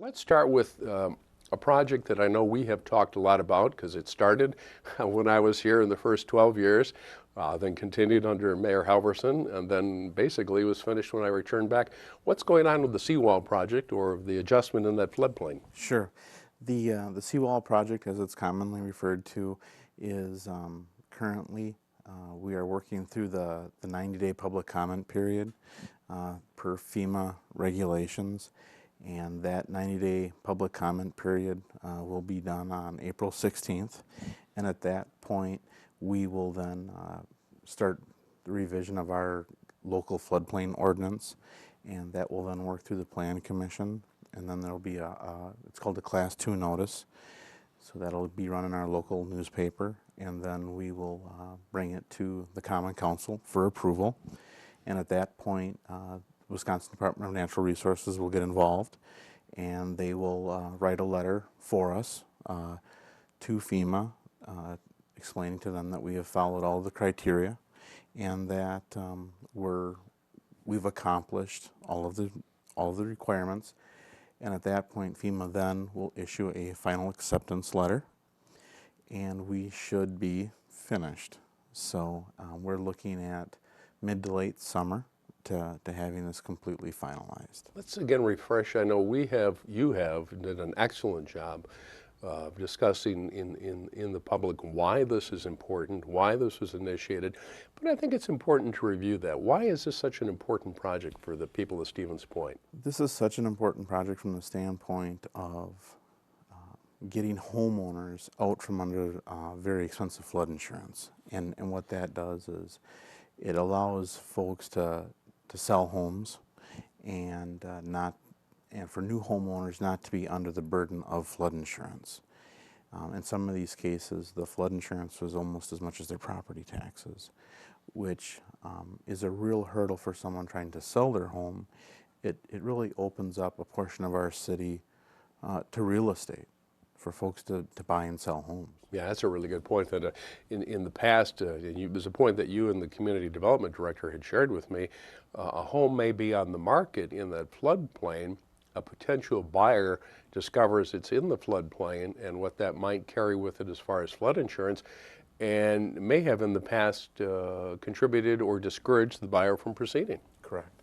Let's start with a project that I know we have talked a lot about because it started when I was here in the first 12 years, then continued under Mayor Halverson, and then basically was finished when I returned back. What's going on with the seawall project or the adjustment in that floodplain? Sure. The seawall project, as it's commonly referred to, is currently we are working through the 90-day public comment period per FEMA regulations, and that 90-day public comment period will be done on April 16th, and at that point we will then start the revision of our local floodplain ordinance, and that will then work through the Plan Commission, and then there'll be it's called a Class 2 notice, so that'll be run in our local newspaper, and then we will bring it to the Common Council for approval, and at that point Wisconsin Department of Natural Resources will get involved, and they will write a letter for us to FEMA explaining to them that we have followed all the criteria and that we've accomplished all of the requirements. And at that point, FEMA then will issue a final acceptance letter, and we should be finished. So we're looking at mid to late summer to having this completely finalized. Let's again refresh. I know you have did an excellent job discussing in the public why this is important, why this was initiated, but I think it's important to review that. Why is this such an important project for the people of Stevens Point? This is such an important project from the standpoint of getting homeowners out from under very expensive flood insurance. And what that does is it allows folks to sell homes and for new homeowners not to be under the burden of flood insurance. In some of these cases, the flood insurance was almost as much as their property taxes, which is a real hurdle for someone trying to sell their home. It really opens up a portion of our city to real estate for folks to buy and sell homes. Yeah, that's a really good point. That in the past, it was a point that you and the community development director had shared with me. A home may be on the market in that floodplain. A potential buyer discovers it's in the floodplain and what that might carry with it as far as flood insurance, and may have in the past contributed or discouraged the buyer from proceeding. Correct.